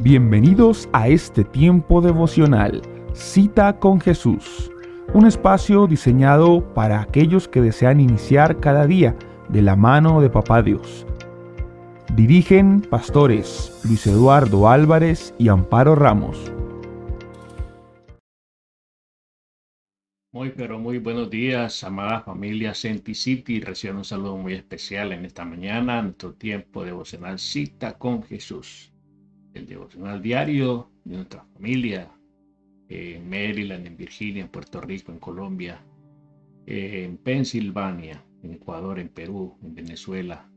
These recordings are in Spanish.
Bienvenidos a este tiempo devocional, Cita con Jesús, un espacio diseñado para aquellos que desean iniciar cada día de la mano de Papá Dios. Dirigen pastores Luis Eduardo Álvarez y Amparo Ramos. Muy buenos días, amada familia Senti City. Reciban un saludo muy especial en esta mañana, nuestro tiempo devocional Cita con Jesús. El devocional diario de nuestra familia en Maryland, en Virginia, en Puerto Rico, en Colombia, en Pensilvania, en Ecuador, en Perú, en Venezuela,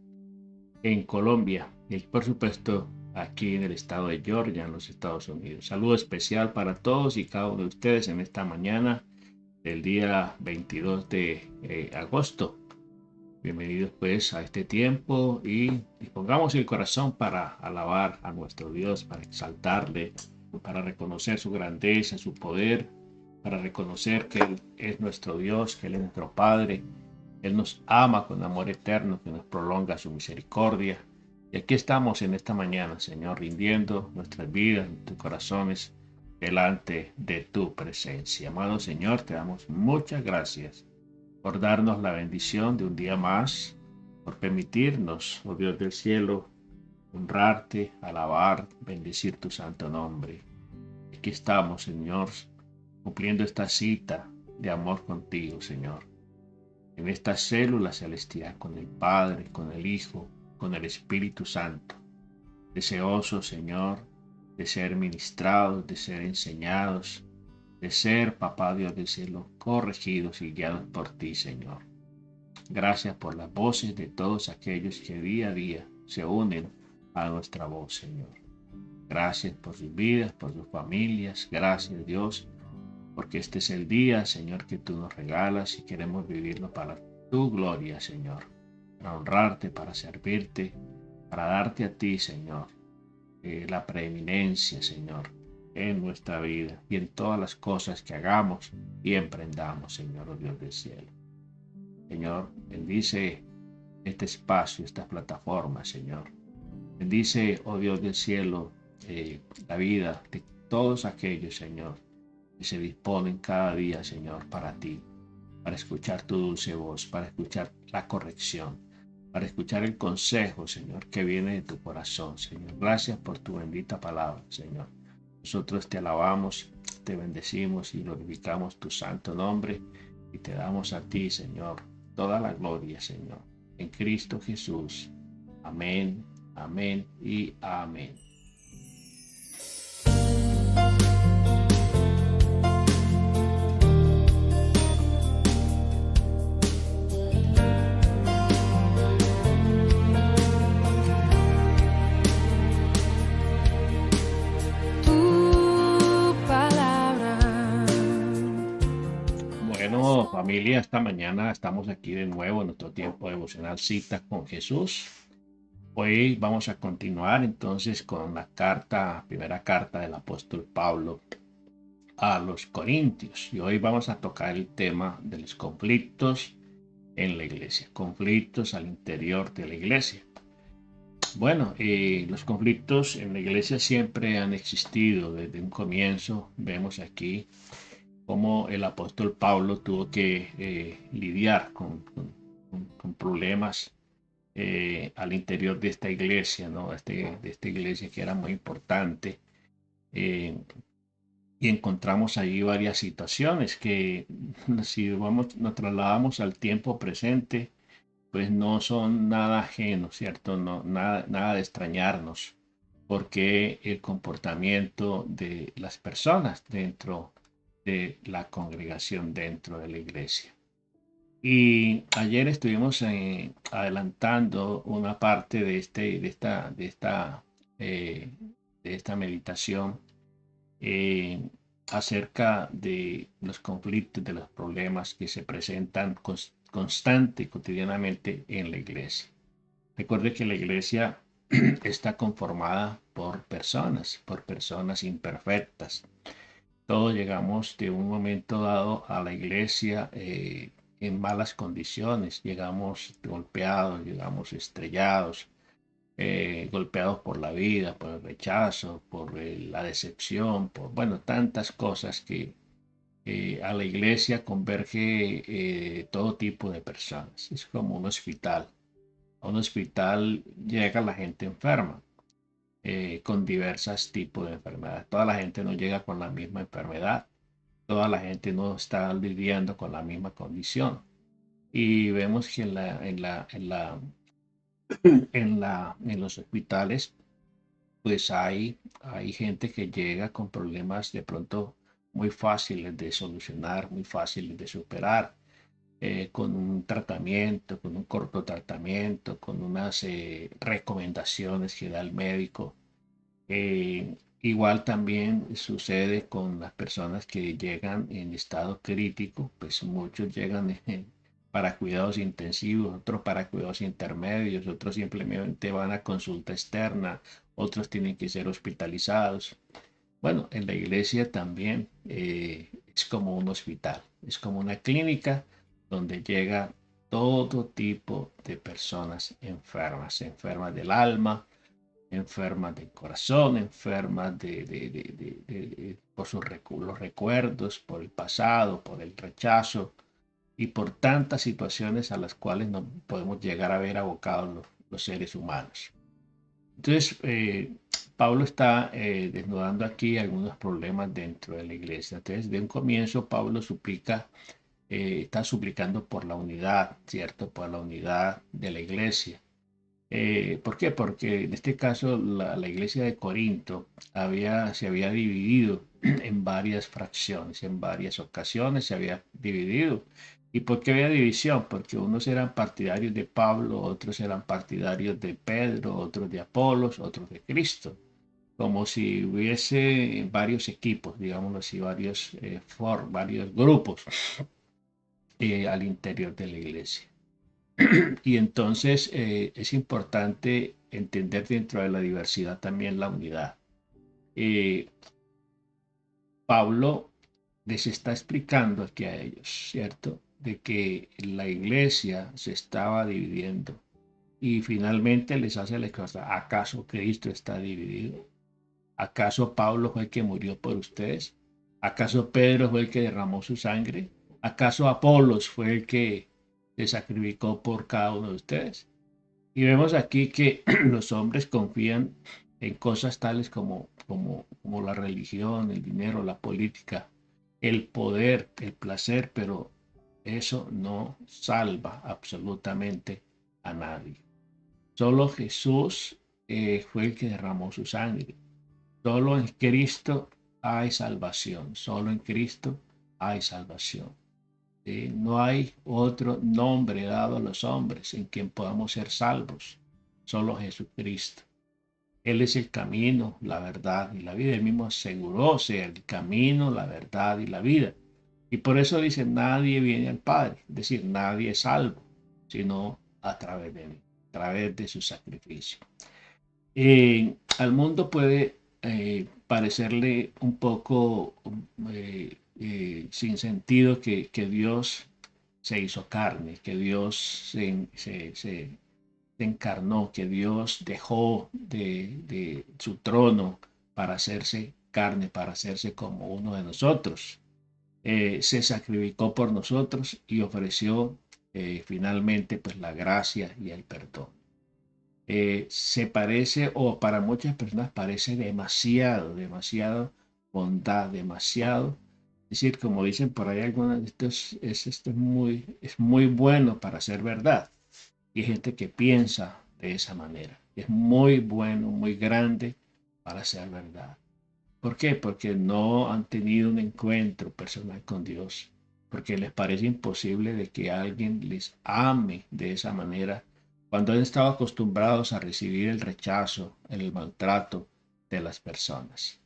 en Colombia y por supuesto aquí en el estado de Georgia, en los Estados Unidos. Saludo especial para todos y cada uno de ustedes en esta mañana del día 22 de agosto. Bienvenidos pues a este tiempo y dispongamos el corazón para alabar a nuestro Dios, para exaltarle, para reconocer su grandeza, su poder, para reconocer que Él es nuestro Dios, que Él es nuestro Padre. Él nos ama con amor eterno, que nos prolonga su misericordia. Y aquí estamos en esta mañana, Señor, rindiendo nuestras vidas, nuestros corazones delante de tu presencia. Amado Señor, te damos muchas gracias por darnos la bendición de un día más, por permitirnos, oh Dios del cielo, honrarte, alabar, bendecir tu santo nombre. Aquí estamos, Señor, cumpliendo esta cita de amor contigo, Señor. En esta célula celestial con el Padre, con el Hijo, con el Espíritu Santo. Deseosos, Señor, de ser ministrados, de ser enseñados, de ser, Papá Dios del cielo, corregidos y guiados por ti, Señor. Gracias por las voces de todos aquellos que día a día se unen a nuestra voz, Señor. Gracias por sus vidas, por sus familias. Gracias, Dios, porque este es el día, Señor, que tú nos regalas y queremos vivirlo para tu gloria, Señor. Para honrarte, para servirte, para darte a ti, Señor, la preeminencia, Señor, en nuestra vida y en todas las cosas que hagamos y emprendamos, Señor, oh Dios del cielo. Señor, bendice este espacio, esta plataforma, Señor. Bendice, oh Dios del cielo, la vida de todos aquellos, Señor, que se disponen cada día, Señor, para ti, para escuchar tu dulce voz, para escuchar la corrección, para escuchar el consejo, Señor, que viene de tu corazón, Señor. Gracias por tu bendita palabra, Señor. Nosotros te alabamos, te bendecimos y glorificamos tu santo nombre y te damos a ti, Señor, toda la gloria, Señor, en Cristo Jesús. Amén, amén y amén. Bueno, familia, esta mañana estamos aquí de nuevo en nuestro tiempo devocional Cita con Jesús. Hoy vamos a continuar entonces con la primera carta del apóstol Pablo a los Corintios. Y hoy vamos a tocar el tema de los conflictos en la iglesia, conflictos al interior de la iglesia. Bueno, los conflictos en la iglesia siempre han existido desde un comienzo. Vemos aquí cómo el apóstol Pablo tuvo que lidiar con problemas al interior de esta iglesia, ¿no? De esta iglesia que era muy importante. eh, y encontramos allí varias situaciones que si nos trasladamos al tiempo presente, pues no son nada ajeno, ¿cierto? No, nada de extrañarnos, porque el comportamiento de las personas dentro de la congregación, dentro de la iglesia. Y ayer estuvimos adelantando una parte eh, de esta meditación eh, acerca de los conflictos, de los problemas que se presentan constante y cotidianamente en la iglesia. Recuerde que la iglesia está conformada por personas imperfectas. Todos llegamos de un momento dado a la iglesia en malas condiciones, llegamos golpeados, llegamos estrellados, golpeados por la vida, por el rechazo, por la decepción, por, bueno, tantas cosas que a la iglesia converge todo tipo de personas. Es como un hospital. A un hospital llega la gente enferma, con diversos tipos de enfermedades. Toda la gente no llega con la misma enfermedad. Toda la gente no está lidiando con la misma condición. Y vemos que en los hospitales, pues hay gente que llega con problemas de pronto muy fáciles de solucionar, muy fáciles de superar, con un tratamiento, con un corto tratamiento, con unas recomendaciones que da el médico. Igual también sucede con las personas que llegan en estado crítico, pues muchos llegan para cuidados intensivos, otros para cuidados intermedios, otros simplemente van a consulta externa, otros tienen que ser hospitalizados. Bueno, en la iglesia también es como un hospital, es como una clínica donde llega todo tipo de personas enfermas, enfermas del alma, enfermas del corazón, enfermas por los recuerdos, por el pasado, por el rechazo y por tantas situaciones a las cuales nos podemos llegar a ver abocados los seres humanos. Entonces, Pablo está desnudando aquí algunos problemas dentro de la iglesia. Entonces, de un comienzo, Pablo está suplicando por la unidad, ¿cierto? Por la unidad de la iglesia. ¿Por qué? Porque en este caso la iglesia de Corinto se había dividido en varias fracciones, en varias ocasiones se había dividido. ¿Y por qué había división? Porque unos eran partidarios de Pablo, otros eran partidarios de Pedro, otros de Apolos, otros de Cristo. Como si hubiese varios equipos, digámoslo así, varios grupos al interior de la iglesia. Y entonces es importante entender dentro de la diversidad también la unidad. Eh, Pablo les está explicando aquí a ellos, ¿cierto? De que la iglesia se estaba dividiendo y finalmente les hace la cosa, ¿acaso Cristo está dividido? ¿Acaso Pablo fue el que murió por ustedes? ¿Acaso Pedro fue el que derramó su sangre? ¿Acaso Apolos fue el que se sacrificó por cada uno de ustedes? Y vemos aquí que los hombres confían en cosas tales como la religión, el dinero, la política, el poder, el placer, pero eso no salva absolutamente a nadie. Solo Jesús fue el que derramó su sangre. Solo en Cristo hay salvación. Solo en Cristo hay salvación. No hay otro nombre dado a los hombres en quien podamos ser salvos, solo Jesucristo. Él es el camino, la verdad y la vida. Él mismo aseguró ser el camino, la verdad y la vida. Y por eso dice, nadie viene al Padre, es decir, nadie es salvo, sino a través de mí, a través de su sacrificio. Al mundo puede parecerle un poco sin sentido que Dios se hizo carne, que Dios se encarnó, que Dios dejó de su trono para hacerse carne, para hacerse como uno de nosotros. Se sacrificó por nosotros y ofreció finalmente pues la gracia y el perdón. Se parece, o para muchas personas parece demasiado bondad, demasiado. Es decir, como dicen por ahí algunas, esto es muy bueno para ser verdad. Y hay gente que piensa de esa manera. Es muy bueno, muy grande para ser verdad. ¿Por qué? Porque no han tenido un encuentro personal con Dios. Porque les parece imposible de que alguien les ame de esa manera cuando han estado acostumbrados a recibir el rechazo, el maltrato de las personas.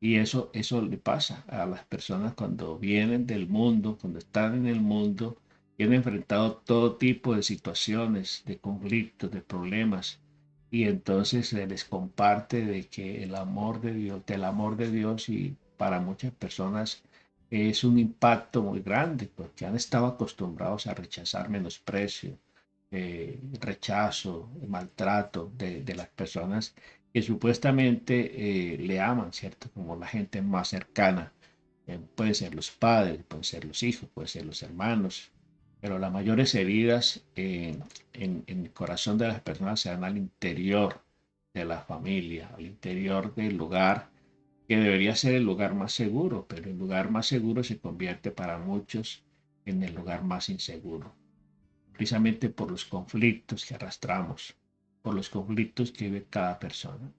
Y eso le pasa a las personas cuando vienen del mundo, cuando están en el mundo y han enfrentado todo tipo de situaciones, de conflictos, de problemas. Y entonces se les comparte de que el amor de Dios, del amor de Dios, y para muchas personas es un impacto muy grande porque han estado acostumbrados a rechazar menosprecio, rechazo, maltrato de las personas que supuestamente le aman, ¿cierto? Como la gente más cercana. Pueden ser los padres, pueden ser los hijos, pueden ser los hermanos, pero las mayores heridas en el corazón de las personas se dan al interior de la familia, al interior del lugar que debería ser el lugar más seguro, pero el lugar más seguro se convierte para muchos en el lugar más inseguro, precisamente por los conflictos que arrastramos, por los conflictos que vive cada persona.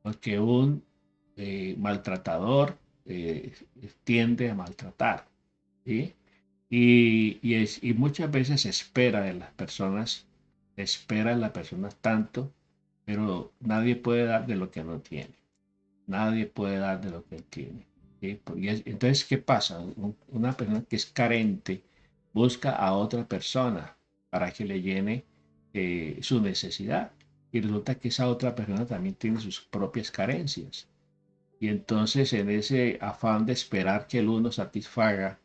Porque un maltratador tiende a maltratar, ¿sí? Y muchas veces se espera de las personas, se espera de las personas tanto, pero nadie puede dar de lo que no tiene. Nadie puede dar de lo que él tiene. ¿Sí? Entonces, ¿qué pasa? Una persona que es carente busca a otra persona para que le llene su necesidad. Y resulta que esa otra persona también tiene sus propias carencias. Y entonces en ese afán de esperar que el uno satisfaga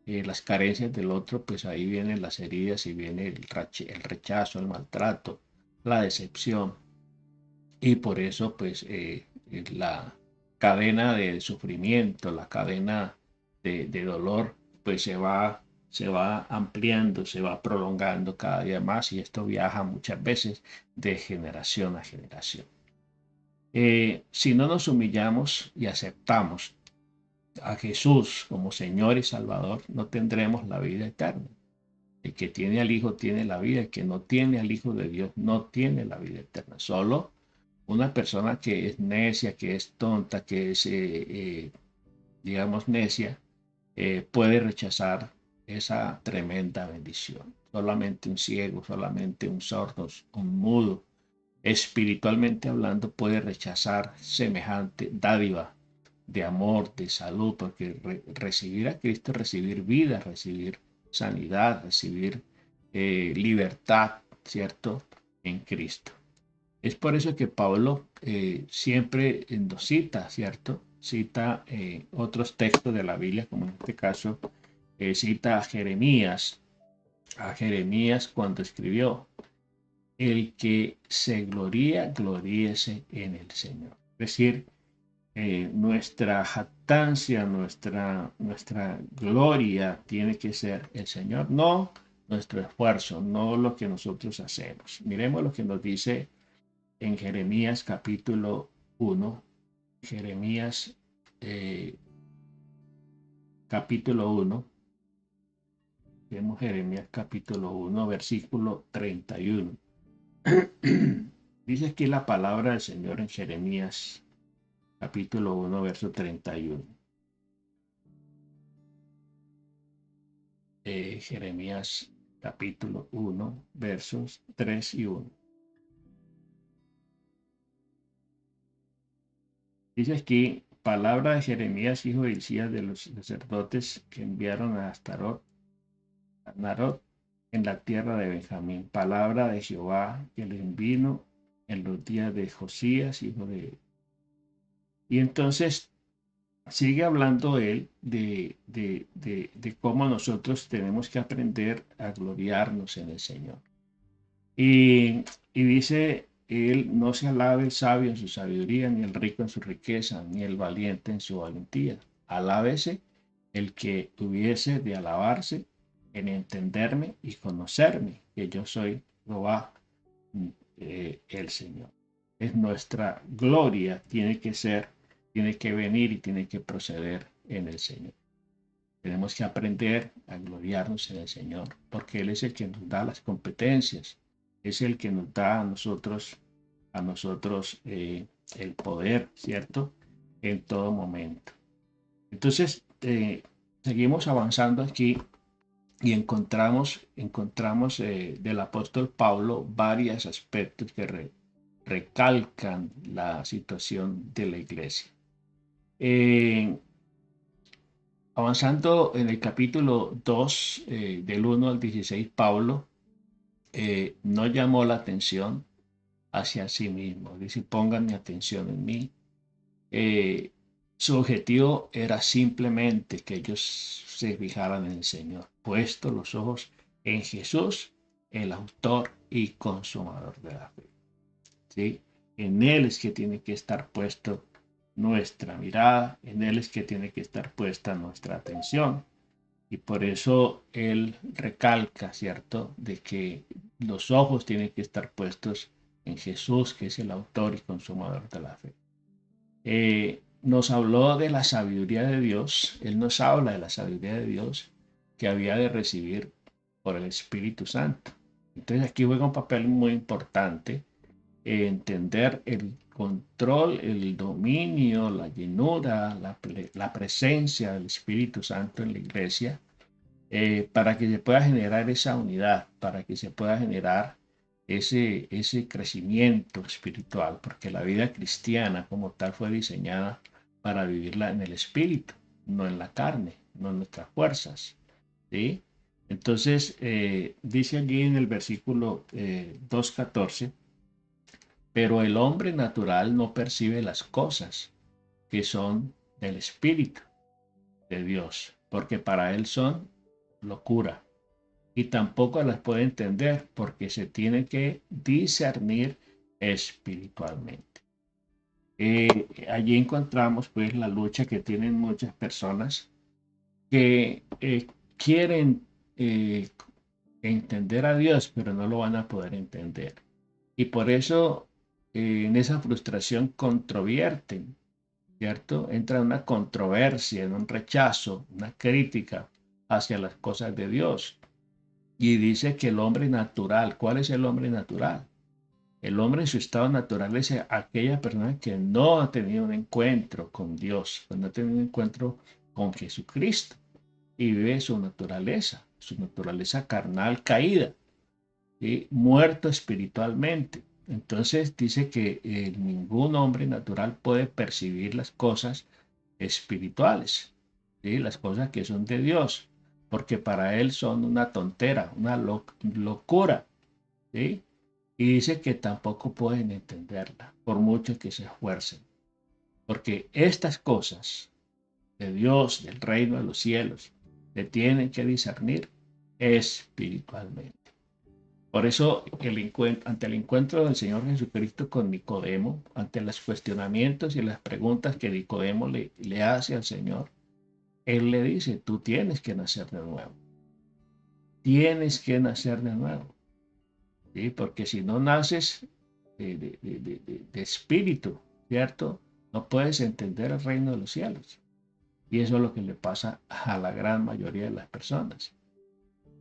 las carencias del otro, pues ahí vienen las heridas y viene el rechazo, el maltrato, la decepción. Y por eso, pues, la cadena de sufrimiento, la cadena de dolor, pues se va ampliando, se va prolongando cada día más y esto viaja muchas veces de generación a generación. Si no nos humillamos y aceptamos a Jesús como Señor y Salvador, no tendremos la vida eterna. El que tiene al Hijo tiene la vida, el que no tiene al Hijo de Dios no tiene la vida eterna. Solo una persona que es necia, que es tonta, que es, digamos, necia, puede rechazar esa tremenda bendición. Solamente un ciego, solamente un sordo, un mudo, espiritualmente hablando, puede rechazar semejante dádiva de amor, de salud, porque recibir a Cristo es recibir vida, recibir sanidad, recibir libertad, ¿cierto? En Cristo. Es por eso que Pablo siempre nos cita, ¿cierto? Cita otros textos de la Biblia, como en este caso cita a Jeremías cuando escribió, el que se gloría, gloríese en el Señor. Es decir, nuestra jactancia, nuestra gloria tiene que ser el Señor, no nuestro esfuerzo, no lo que nosotros hacemos. Miremos lo que nos dice en Jeremías capítulo 1, Jeremías capítulo 1, vemos Jeremías capítulo 1, versículo 31. Dice aquí la palabra del Señor en Jeremías capítulo 1, verso 31. Jeremías capítulo 1, versos 3 y 1. Dice aquí, palabra de Jeremías, hijo de Hilcías, de los sacerdotes que enviaron a Narot en la tierra de Benjamín. Palabra de Jehová que les vino en los días de Josías, hijo de... Y entonces sigue hablando él de cómo nosotros tenemos que aprender a gloriarnos en el Señor. Y dice, él no se alabe el sabio en su sabiduría, ni el rico en su riqueza, ni el valiente en su valentía. Alábese el que tuviese de alabarse en entenderme y conocerme, que yo soy Jehová, el Señor. Es nuestra gloria, tiene que ser, tiene que venir y tiene que proceder en el Señor. Tenemos que aprender a gloriarnos en el Señor, porque Él es el que nos da las competencias, es el que nos da a nosotros el poder, ¿cierto? En todo momento. Entonces, seguimos avanzando aquí y encontramos del apóstol Pablo varios aspectos que recalcan la situación de la iglesia. Avanzando en el capítulo 2, del 1 al 16, Pablo no llamó la atención hacia sí mismo. Dice, pongan mi atención en mí. Su objetivo era simplemente que ellos se fijaran en el Señor, puesto los ojos en Jesús, el autor y consumador de la fe. ¿Sí? En Él es que tiene que estar puesto nuestra mirada, en Él es que tiene que estar puesta nuestra atención. Y por eso Él recalca, ¿cierto?, de que los ojos tienen que estar puestos en Jesús, que es el autor y consumador de la fe. Nos habló de la sabiduría de Dios, Él nos habla de la sabiduría de Dios que había de recibir por el Espíritu Santo. Entonces aquí juega un papel muy importante entender el control, el dominio, la llenura, la presencia del Espíritu Santo en la iglesia, para que se pueda generar esa unidad, para que se pueda generar ese crecimiento espiritual, porque la vida cristiana como tal fue diseñada para vivirla en el espíritu, no en la carne, no en nuestras fuerzas. ¿Sí? Entonces, dice allí en el versículo 2:14, pero el hombre natural no percibe las cosas que son del Espíritu de Dios, porque para él son locura y tampoco las puede entender porque se tiene que discernir espiritualmente. Allí encontramos pues la lucha que tienen muchas personas que quieren eh, entender a Dios, pero no lo van a poder entender. Y por eso en esa frustración controvierten, ¿cierto? Entra en una controversia, en un rechazo, una crítica hacia las cosas de Dios. Y dice que el hombre natural, ¿cuál es el hombre natural? El hombre en su estado natural es aquella persona que no ha tenido un encuentro con Dios, que no ha tenido un encuentro con Jesucristo y vive su naturaleza carnal caída, ¿sí? Muerto espiritualmente. Entonces dice que ningún hombre natural puede percibir las cosas espirituales, ¿sí? Las cosas que son de Dios, porque para él son una tontera, una locura, ¿sí? Y dice que tampoco pueden entenderla, por mucho que se esfuercen, porque estas cosas de Dios, del reino de los cielos, se tienen que discernir espiritualmente. Por eso, ante el encuentro del Señor Jesucristo con Nicodemo, ante los cuestionamientos y las preguntas que Nicodemo le hace al Señor, Él le dice, tú tienes que nacer de nuevo. Tienes que nacer de nuevo. ¿Sí? Porque si no naces de espíritu, ¿cierto? No puedes entender el reino de los cielos. Y eso es lo que le pasa a la gran mayoría de las personas.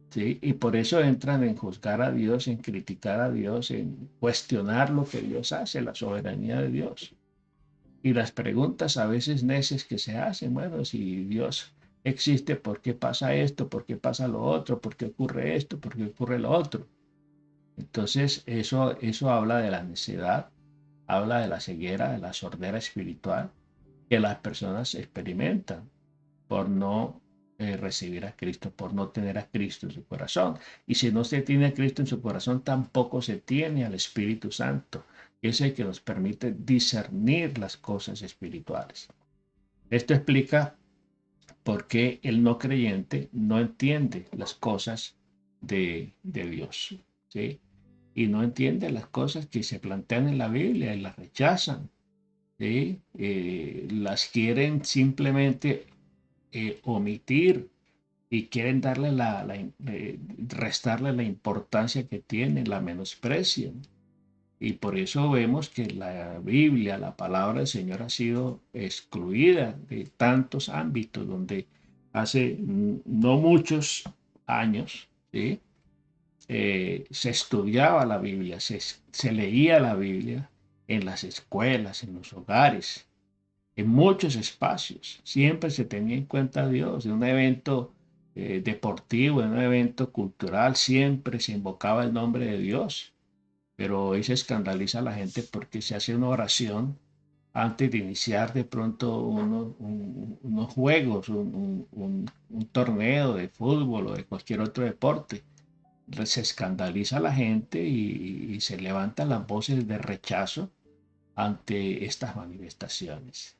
¿Sí? Y por eso entran en juzgar a Dios, en criticar a Dios, en cuestionar lo que Dios hace, la soberanía de Dios. Y las preguntas a veces necias que se hacen, bueno, si Dios existe, ¿por qué pasa esto? ¿Por qué pasa lo otro? ¿Por qué ocurre esto? ¿Por qué ocurre lo otro? Entonces, eso habla de la necedad, habla de la ceguera, de la sordera espiritual que las personas experimentan por no recibir a Cristo, por no tener a Cristo en su corazón. Y si no se tiene a Cristo en su corazón, tampoco se tiene al Espíritu Santo, que es el que nos permite discernir las cosas espirituales. Esto explica por qué el no creyente no entiende las cosas de Dios, ¿sí? Y no entiende las cosas que se plantean en la Biblia y las rechazan, ¿sí? Las quieren simplemente omitir y quieren restarle la importancia que tiene, la menosprecian. Y por eso vemos que la Biblia, la palabra del Señor ha sido excluida de tantos ámbitos donde hace no muchos años, ¿sí? Se estudiaba la Biblia, se leía la Biblia en las escuelas, en los hogares, en muchos espacios. Siempre se tenía en cuenta a Dios. En un evento deportivo, en un evento cultural, siempre se invocaba el nombre de Dios. Pero hoy se escandaliza a la gente porque se hace una oración antes de iniciar de pronto unos juegos, un torneo de fútbol o de cualquier otro deporte. Se escandaliza a la gente y se levantan las voces de rechazo ante estas manifestaciones.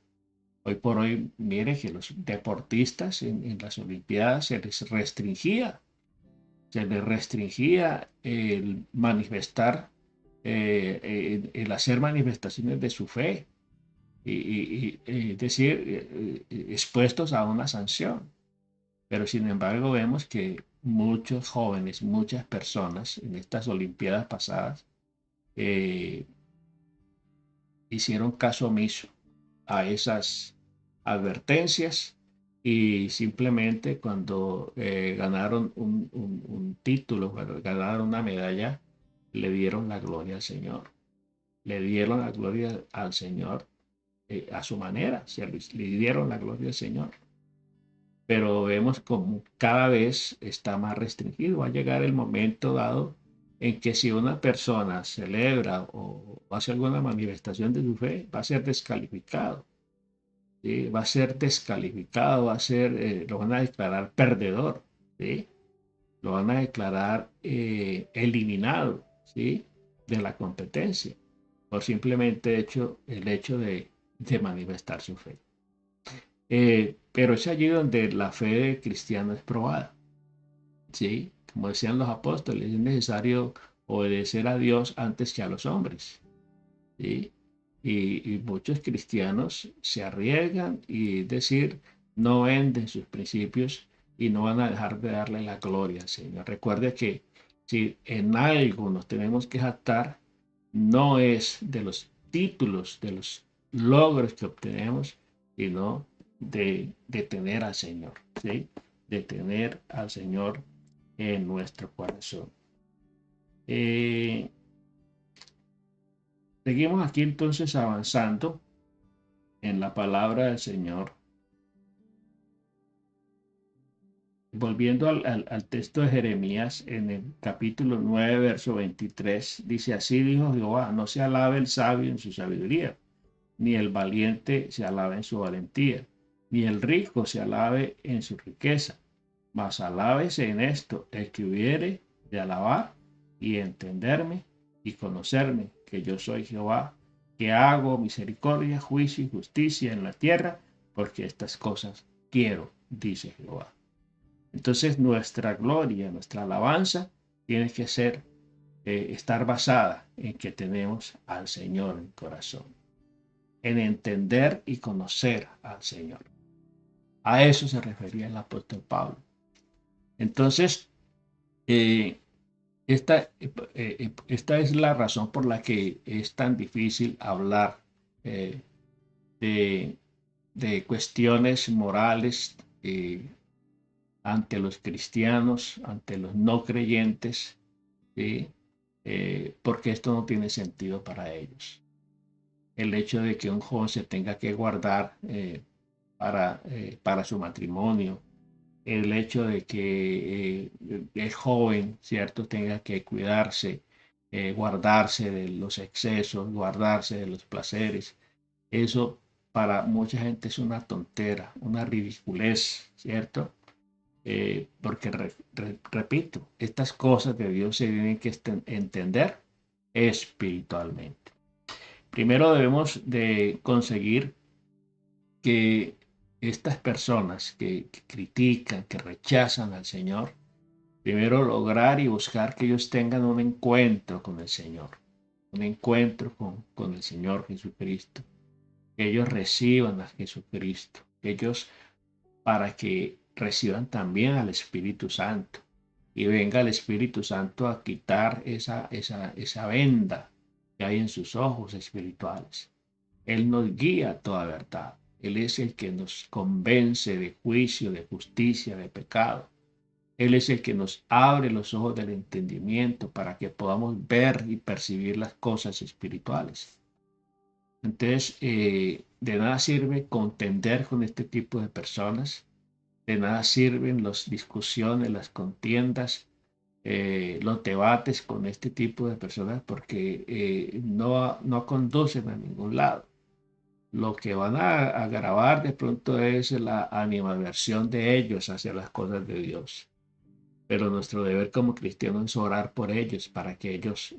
Hoy por hoy, mire que los deportistas en las Olimpiadas se les restringía. se les restringía el manifestar, el hacer manifestaciones de su fe, es decir, expuestos a una sanción. Pero sin embargo vemos que muchos jóvenes, muchas personas en estas Olimpiadas pasadas eh, hicieron caso omiso a esas advertencias y simplemente cuando ganaron un título, ganaron una medalla, le dieron la gloria al Señor. Le dieron la gloria al Señor a su manera, le dieron la gloria al Señor. Pero vemos como cada vez está más restringido. Va a llegar el momento dado en que si una persona celebra o hace alguna manifestación de su fe, va a ser descalificado. ¿Sí? Va a ser descalificado, lo van a declarar perdedor, ¿sí? Lo van a declarar eliminado, ¿sí? De la competencia por simplemente el hecho de manifestar su fe. Pero es allí donde la fe cristiana es probada. ¿Sí? Como decían los apóstoles, es necesario obedecer a Dios antes que a los hombres. ¿Sí? Y muchos cristianos se arriesgan y es decir, no venden sus principios y no van a dejar de darle la gloria al Señor. Recuerde que si en algo nos tenemos que jactar, no es de los títulos, de los logros que obtenemos, sino de tener al Señor, ¿sí? De tener al Señor en nuestro corazón. Seguimos aquí entonces avanzando en la palabra del Señor. Volviendo al texto de Jeremías, en el capítulo 9, verso 23, dice: así dijo Jehová, no se alabe el sabio en su sabiduría, ni el valiente se alabe en su valentía, ni el rico se alabe en su riqueza, mas alábese en esto el que hubiere de alabar y entenderme y conocerme, que yo soy Jehová, que hago misericordia, juicio y justicia en la tierra, porque estas cosas quiero, dice Jehová. Entonces nuestra gloria, nuestra alabanza tiene que ser, estar basada en que tenemos al Señor en el corazón, en entender y conocer al Señor. A eso se refería el apóstol Pablo. Entonces, esta es la razón por la que es tan difícil hablar eh, de, de cuestiones morales ante los cristianos, ante los no creyentes, ¿sí? Porque esto no tiene sentido para ellos. El hecho de que un joven se tenga que guardar para su matrimonio, el hecho de que el joven, ¿cierto?, tenga que cuidarse, guardarse de los excesos, guardarse de los placeres, eso para mucha gente es una tontera, una ridiculez, ¿cierto? Porque, repito, estas cosas de Dios se tienen que entender espiritualmente. Primero debemos de conseguir que estas personas que critican, que rechazan al Señor, primero lograr y buscar que ellos tengan un encuentro con el Señor, un encuentro con el Señor Jesucristo, que ellos reciban a Jesucristo, que ellos, para que reciban también al Espíritu Santo y venga el Espíritu Santo a quitar esa venda que hay en sus ojos espirituales. Él nos guía a toda verdad. Él es el que nos convence de juicio, de justicia, de pecado. Él es el que nos abre los ojos del entendimiento para que podamos ver y percibir las cosas espirituales. Entonces, de nada sirve contender con este tipo de personas, de nada sirven las discusiones, las contiendas, los debates con este tipo de personas porque no conducen a ningún lado. Lo que van a agravar de pronto es la animadversión de ellos hacia las cosas de Dios. Pero nuestro deber como cristianos es orar por ellos para que ellos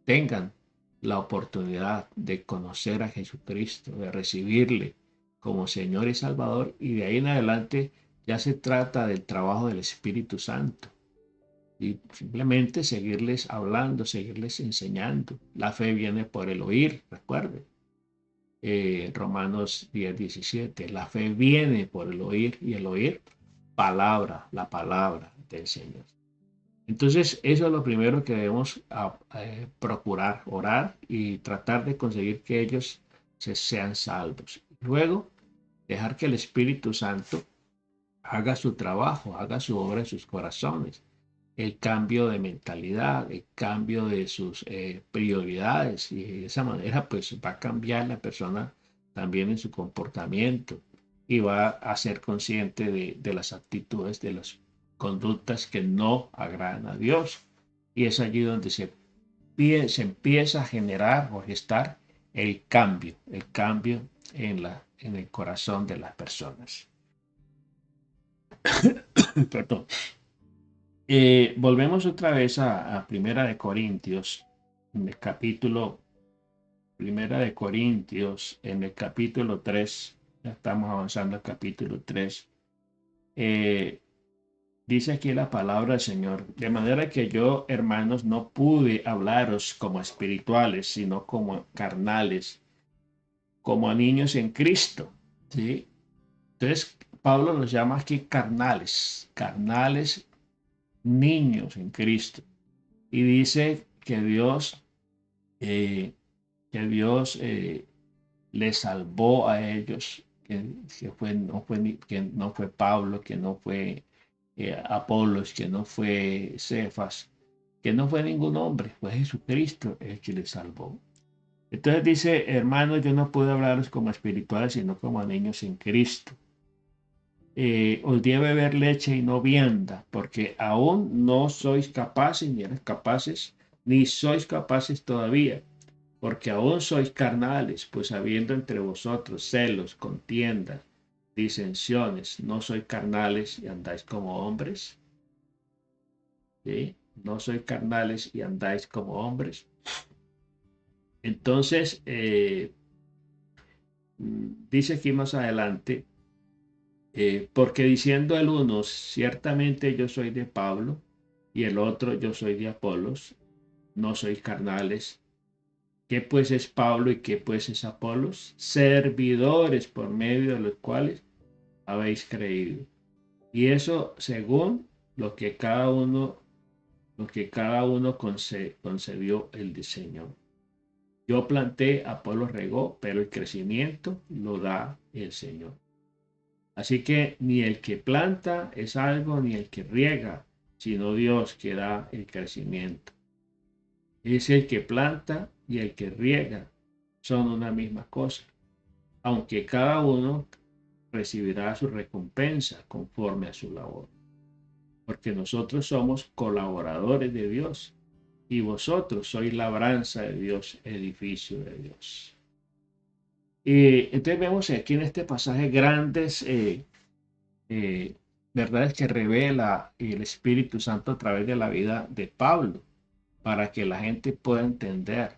tengan la oportunidad de conocer a Jesucristo, de recibirle como Señor y Salvador, y de ahí en adelante ya se trata del trabajo del Espíritu Santo. y simplemente seguirles hablando, seguirles enseñando. La fe viene por el oír, recuerden. Romanos 10:17. La fe viene por el oír y el oír la palabra del Señor. Entonces, eso es lo primero que debemos procurar, orar y tratar de conseguir que ellos sean salvos. Luego, dejar que el Espíritu Santo haga su trabajo, haga su obra en sus corazones, el cambio de mentalidad, el cambio de sus prioridades, y de esa manera pues va a cambiar la persona también en su comportamiento y va a ser consciente de las actitudes, de las conductas que no agradan a Dios. Y es allí donde se empieza a generar o gestar el cambio en el corazón de las personas. Perdón. Volvemos otra vez a Primera de Corintios, en el capítulo, Primera de Corintios, en el capítulo 3, ya estamos avanzando al capítulo 3. Eh, Dice aquí la palabra del Señor, de manera que yo, hermanos, no pude hablaros como espirituales, sino como carnales, como a niños en Cristo. ¿Sí? Entonces, Pablo los llama aquí carnales, carnales niños en Cristo. Y dice eh, que Dios les salvó a ellos, que no fue Pablo, que no fue Apolos, que no fue Cefas, que no fue ningún hombre, fue Jesucristo el que les salvó. Entonces dice, hermanos, yo no puedo hablaros como espirituales, sino como a niños en Cristo. Os di a beber leche y no vianda, porque aún no sois capaces, ni eres capaces, ni sois capaces todavía, porque aún sois carnales, pues habiendo entre vosotros celos, contiendas, disensiones, no sois carnales y andáis como hombres. ¿Sí? No sois carnales y andáis como hombres. Entonces, dice aquí más adelante, porque diciendo el uno, ciertamente yo soy de Pablo, y el otro, yo soy de Apolos, no sois carnales. ¿Qué pues es Pablo y qué pues es Apolos? Servidores por medio de los cuales habéis creído. Y eso según lo que cada uno concedió el diseño. Yo planté, Apolo regó, pero el crecimiento lo da el Señor. Así que ni el que planta es algo, ni el que riega, sino Dios que da el crecimiento. Es el que planta y el que riega, son una misma cosa, aunque cada uno recibirá su recompensa conforme a su labor. Porque nosotros somos colaboradores de Dios y vosotros sois labranza de Dios, edificio de Dios. Y entonces vemos aquí en este pasaje grandes eh, verdades que revela el Espíritu Santo a través de la vida de Pablo, para que la gente pueda entender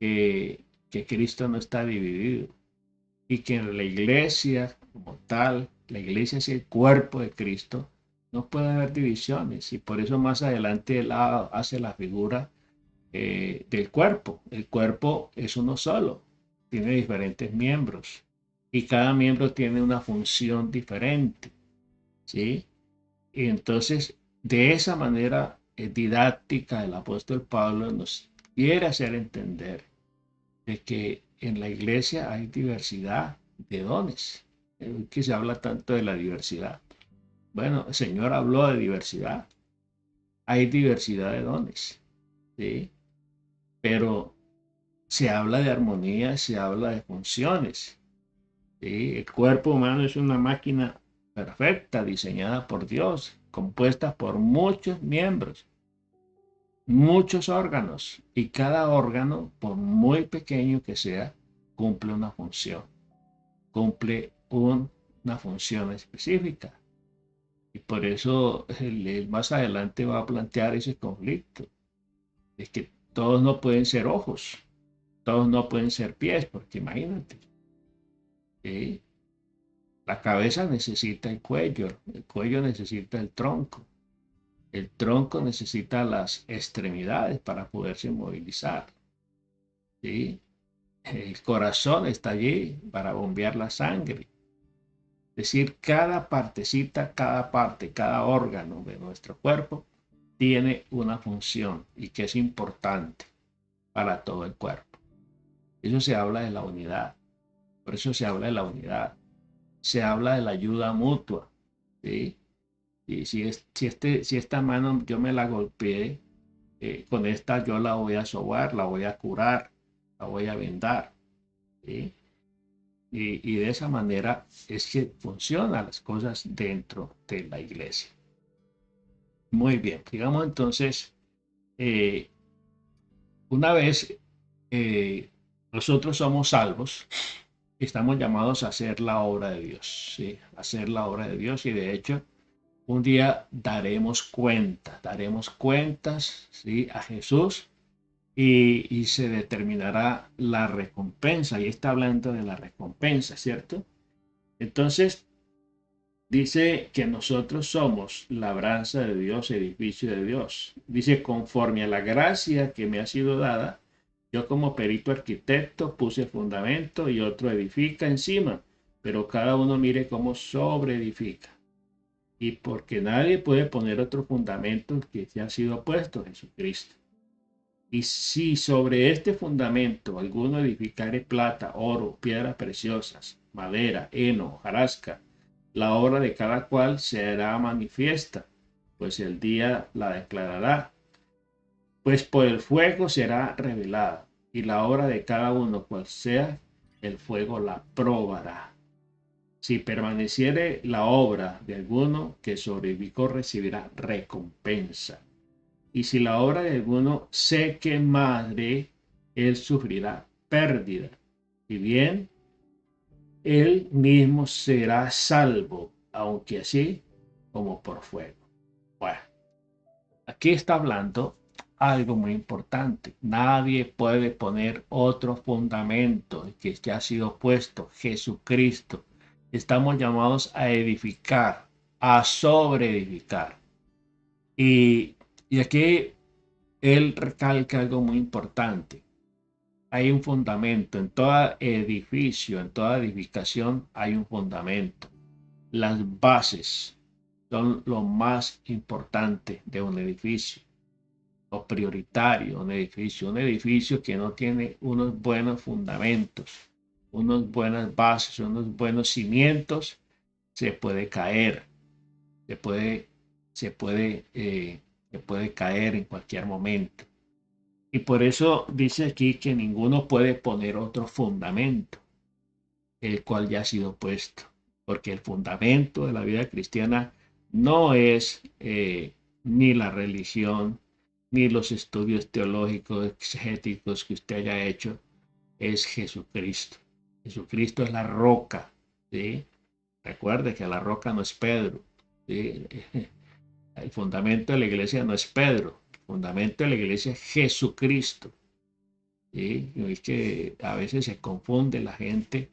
que Cristo no está dividido y que en la iglesia como tal, la iglesia es el cuerpo de Cristo, no puede haber divisiones y por eso más adelante él hace la figura del cuerpo. El cuerpo es uno solo, tiene diferentes miembros y cada miembro tiene una función diferente, ¿sí? Y entonces, de esa manera didáctica, el apóstol Pablo nos quiere hacer entender de que en la iglesia hay diversidad de dones, que se habla tanto de la diversidad. Bueno, el Señor habló de diversidad, hay diversidad de dones, ¿sí? Pero se habla de armonía, se habla de funciones, ¿sí? El cuerpo humano es una máquina perfecta, diseñada por Dios, compuesta por muchos miembros, muchos órganos, y cada órgano, por muy pequeño que sea, cumple una función, cumple una función específica. Y por eso él más adelante va a plantear ese conflicto. Es que todos no pueden ser ojos, todos no pueden ser pies, porque imagínate, ¿sí? La cabeza necesita el cuello necesita el tronco, El tronco necesita las extremidades para poderse movilizar, ¿sí? El corazón está allí para bombear la sangre. Es decir, cada partecita, cada parte, cada órgano de nuestro cuerpo tiene una función y que es importante para todo el cuerpo. Eso se habla de la unidad. Por eso se habla de la unidad. Se habla de la ayuda mutua, ¿sí? Y si esta mano yo me la golpeé, con esta yo la voy a sobar, la voy a curar, la voy a vendar, ¿sí? Y de esa manera es que funcionan las cosas dentro de la iglesia. Muy bien, digamos entonces, eh, una vez eh, nosotros somos salvos, estamos llamados a hacer la obra de Dios, ¿sí? Hacer la obra de Dios y de hecho un día daremos cuentas, ¿sí? A Jesús y se determinará la recompensa. Y está hablando de la recompensa, ¿cierto? Entonces, dice que nosotros somos labranza de Dios, edificio de Dios. Dice, conforme a la gracia que me ha sido dada, yo como perito arquitecto puse fundamento y otro edifica encima, pero cada uno mire cómo sobre edifica. Y porque nadie puede poner otro fundamento que ya ha sido puesto, Jesucristo. Y si sobre este fundamento alguno edificare plata, oro, piedras preciosas, madera, heno, hojarasca, la obra de cada cual será manifiesta, pues el día la declarará, pues por el fuego será revelada, y la obra de cada uno, cual sea, el fuego la probará. Si permaneciere la obra de alguno que sobrevivió, recibirá recompensa. Y si la obra de alguno se quemare, él sufrirá pérdida. Y bien, él mismo será salvo, aunque así como por fuego. Bueno, aquí está hablando algo muy importante. Nadie puede poner otro fundamento que ya ha sido puesto, Jesucristo. Estamos llamados a edificar, a sobreedificar. Y, y aquí él recalca algo muy importante. Hay un fundamento, en todo edificio, en toda edificación hay un fundamento. Las bases son lo más importante de un edificio, lo prioritario, un edificio que no tiene unos buenos fundamentos, unas buenas bases, unos buenos cimientos, se puede caer, se puede, se puede, eh, se puede caer en cualquier momento. Y por eso dice aquí que ninguno puede poner otro fundamento, el cual ya ha sido puesto, porque el fundamento de la vida cristiana no es ni la religión, ni los estudios teológicos, exegéticos que usted haya hecho, es Jesucristo. Jesucristo es la roca, ¿sí? Recuerde que la roca no es Pedro, ¿sí? El fundamento de la iglesia no es Pedro, el fundamento de la iglesia es Jesucristo. ¿Sí? Y es que a veces se confunde la gente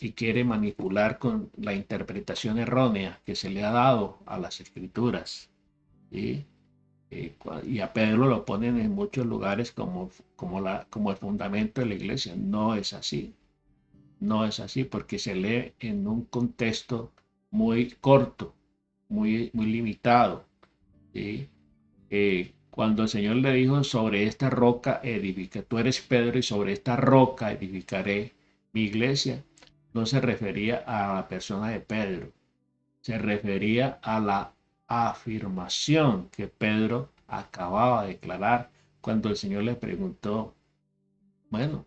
y quiere manipular con la interpretación errónea que se le ha dado a las escrituras. ¿Sí? Y a Pedro lo ponen en muchos lugares como el fundamento de la iglesia. No es así. No es así porque se lee en un contexto muy corto, muy limitado. ¿Sí? Cuando el Señor le dijo, sobre esta roca edifica, tú eres Pedro y sobre esta roca edificaré mi iglesia, no se refería a la persona de Pedro, se refería a la afirmación que Pedro acababa de declarar cuando el Señor le preguntó, bueno,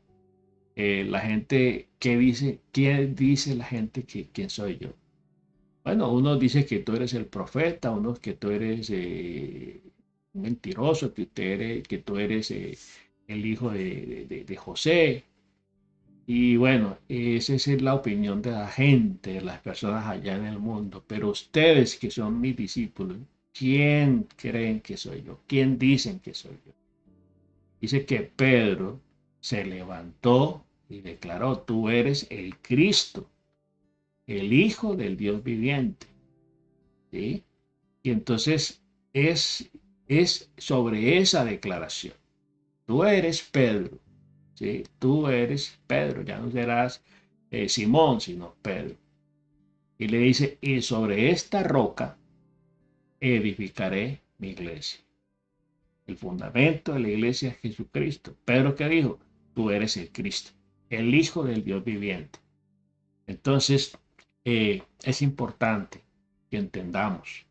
la gente, ¿qué dice la gente que quién soy yo? Bueno, uno dice que tú eres el profeta, unos que tú eres mentiroso, que tú eres el hijo de José. Y bueno, esa es la opinión de la gente, de las personas allá en el mundo. Pero ustedes que son mis discípulos, ¿quién creen que soy yo? ¿Quién dicen que soy yo? Dice que Pedro se levantó y declaró, tú eres el Cristo, el Hijo del Dios viviente. ¿Sí? Y entonces es, es sobre esa declaración. Tú eres Pedro, ¿sí? Tú eres Pedro, ya no serás Simón, sino Pedro. Y le dice, y sobre esta roca edificaré mi iglesia. El fundamento de la iglesia es Jesucristo. Pedro, ¿qué dijo? Tú eres el Cristo, el Hijo del Dios viviente. Entonces, es importante que entendamos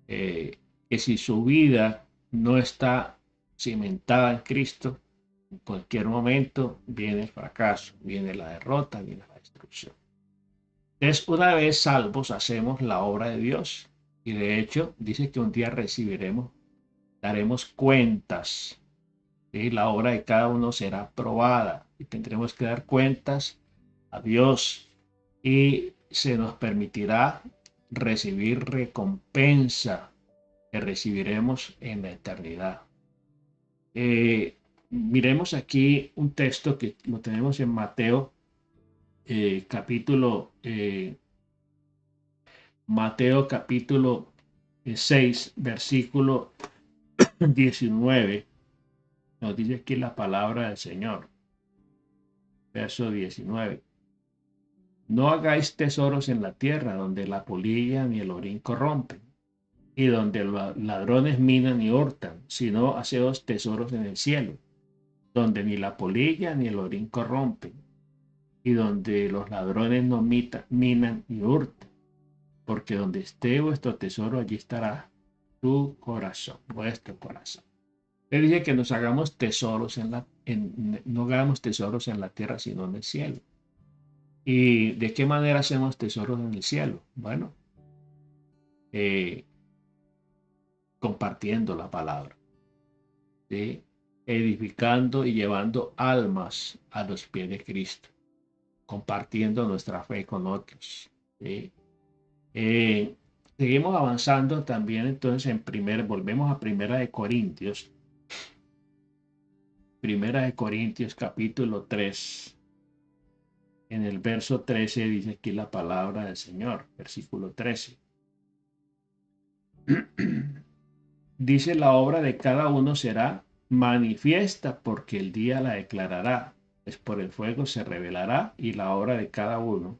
que si su vida no está cimentada en Cristo, en cualquier momento viene el fracaso, viene la derrota, viene la destrucción. Entonces, una vez salvos, hacemos la obra de Dios. Y de hecho, dice que un día daremos cuentas. ¿Sí? La obra de cada uno será probada y tendremos que dar cuentas a Dios. Y se nos permitirá recibir recompensa que recibiremos en la eternidad. Miremos aquí un texto que lo tenemos en Mateo, Mateo capítulo 6, versículo 19. Nos dice aquí la palabra del Señor. Verso 19. No hagáis tesoros en la tierra donde la polilla ni el orín corrompen y donde los ladrones minan y hurtan, sino haceos tesoros en el cielo, donde ni la polilla ni el orín corrompen y donde los ladrones no minan y hurtan, porque donde esté vuestro tesoro, allí estará tu corazón, vuestro corazón. Le dije que nos hagamos tesoros no hagamos tesoros en la tierra, sino en el cielo. ¿Y de qué manera hacemos tesoros en el cielo? Bueno, compartiendo la palabra, ¿sí? Edificando y llevando almas a los pies de Cristo, compartiendo nuestra fe con otros, ¿sí? Seguimos avanzando también entonces volvemos a Primera de Corintios capítulo 3. En el verso 13 dice aquí la palabra del Señor, versículo 13. Dice, la obra de cada uno será manifiesta porque el día la declarará, pues por el fuego se revelará y la obra de cada uno,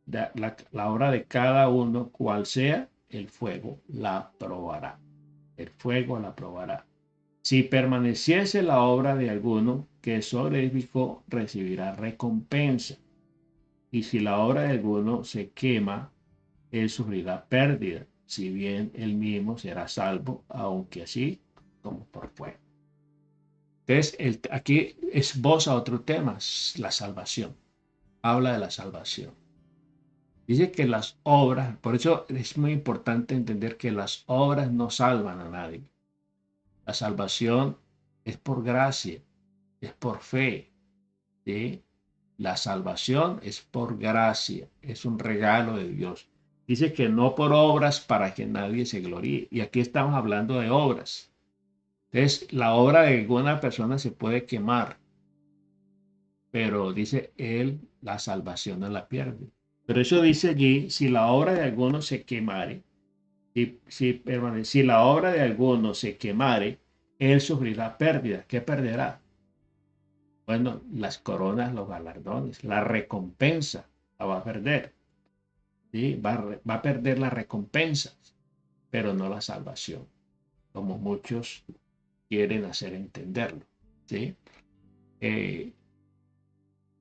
la obra de cada uno, cual sea, el fuego la probará. El fuego la probará. Si permaneciese la obra de alguno que sobreedificó, recibirá recompensa. Y si la obra de alguno se quema, él sufrirá pérdida, si bien él mismo será salvo, aunque así como por fuego. Entonces, aquí esboza otro tema, la salvación. Habla de la salvación. Dice que las obras, por eso es muy importante entender que las obras no salvan a nadie. La salvación es por gracia, es por fe, ¿sí? La salvación es por gracia, es un regalo de Dios. Dice que no por obras para que nadie se gloríe. Y aquí estamos hablando de obras. Entonces, la obra de alguna persona se puede quemar, pero dice él, la salvación no la pierde. Pero eso dice allí, si la obra de alguno se quemare, si la obra de alguno se quemare, él sufrirá pérdida. ¿Qué perderá? Bueno, las coronas, los galardones, la recompensa la va a perder. ¿Sí? Va a perder las recompensas, pero no la salvación, como muchos quieren hacer entenderlo. ¿Sí?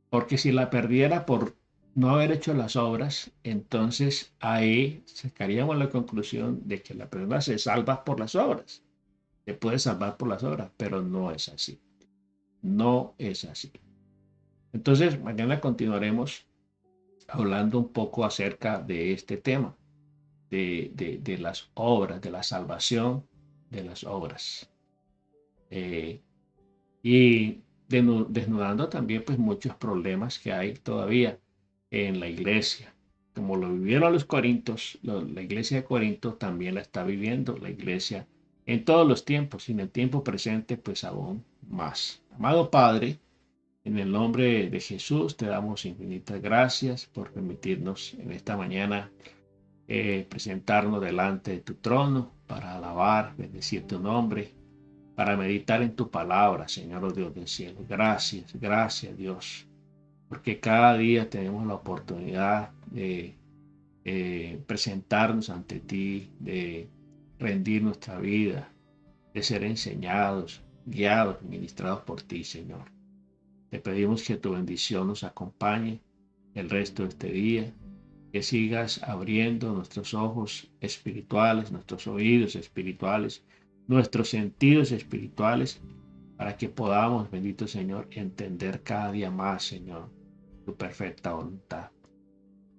Porque si la perdiera por no haber hecho las obras, entonces ahí sacaríamos la conclusión de que la persona se salva por las obras. Se puede salvar por las obras, pero no es así. No es así. Entonces, mañana continuaremos hablando un poco acerca de este tema, de las obras, de la salvación de las obras. Y desnudando también pues muchos problemas que hay todavía en la iglesia. Como lo vivieron los corintios, la iglesia de Corinto también la está viviendo la iglesia en todos los tiempos y en el tiempo presente pues aún más. Amado Padre, en el nombre de Jesús te damos infinitas gracias por permitirnos en esta mañana presentarnos delante de tu trono para alabar, bendecir tu nombre, para meditar en tu palabra, Señor, oh Dios del cielo. Gracias, gracias, Dios, porque cada día tenemos la oportunidad de presentarnos ante ti, de rendir nuestra vida, de ser enseñados, guiados, ministrados por ti, Señor. Te pedimos que tu bendición nos acompañe el resto de este día, que sigas abriendo nuestros ojos espirituales, nuestros oídos espirituales, nuestros sentidos espirituales, para que podamos, bendito Señor, entender cada día más, Señor, tu perfecta voluntad.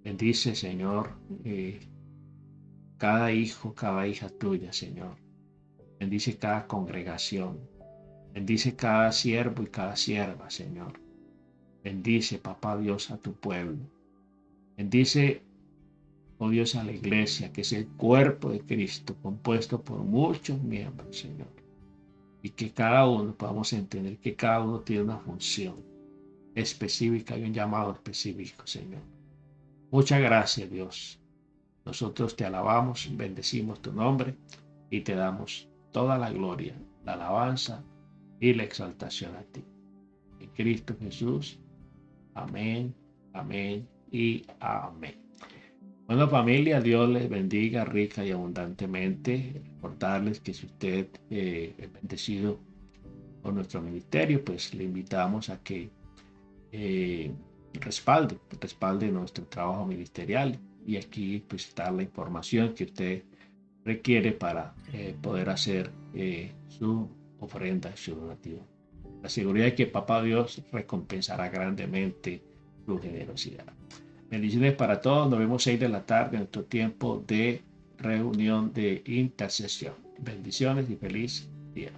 Bendice, Señor, cada hijo, cada hija tuya, Señor. Bendice cada congregación. Bendice cada siervo y cada sierva, Señor. Bendice, Papá Dios, a tu pueblo. Bendice, oh Dios, a la iglesia, que es el cuerpo de Cristo, compuesto por muchos miembros, Señor. Y que cada uno podamos entender que cada uno tiene una función específica y un llamado específico, Señor. Muchas gracias, Dios. Nosotros te alabamos, bendecimos tu nombre y te damos toda la gloria, la alabanza y la exaltación a ti. En Cristo Jesús. Amén, amén y amén. Bueno, familia, Dios les bendiga rica y abundantemente. Recordarles que si usted es bendecido por nuestro ministerio, pues le invitamos a que respalde nuestro trabajo ministerial. Y aquí pues está la información que usted requiere para poder hacer su ofrenda, su donativo. La seguridad de que Papá Dios recompensará grandemente su generosidad. Bendiciones para todos. Nos vemos 6 de la tarde en nuestro tiempo de reunión de intercesión. Bendiciones y feliz día.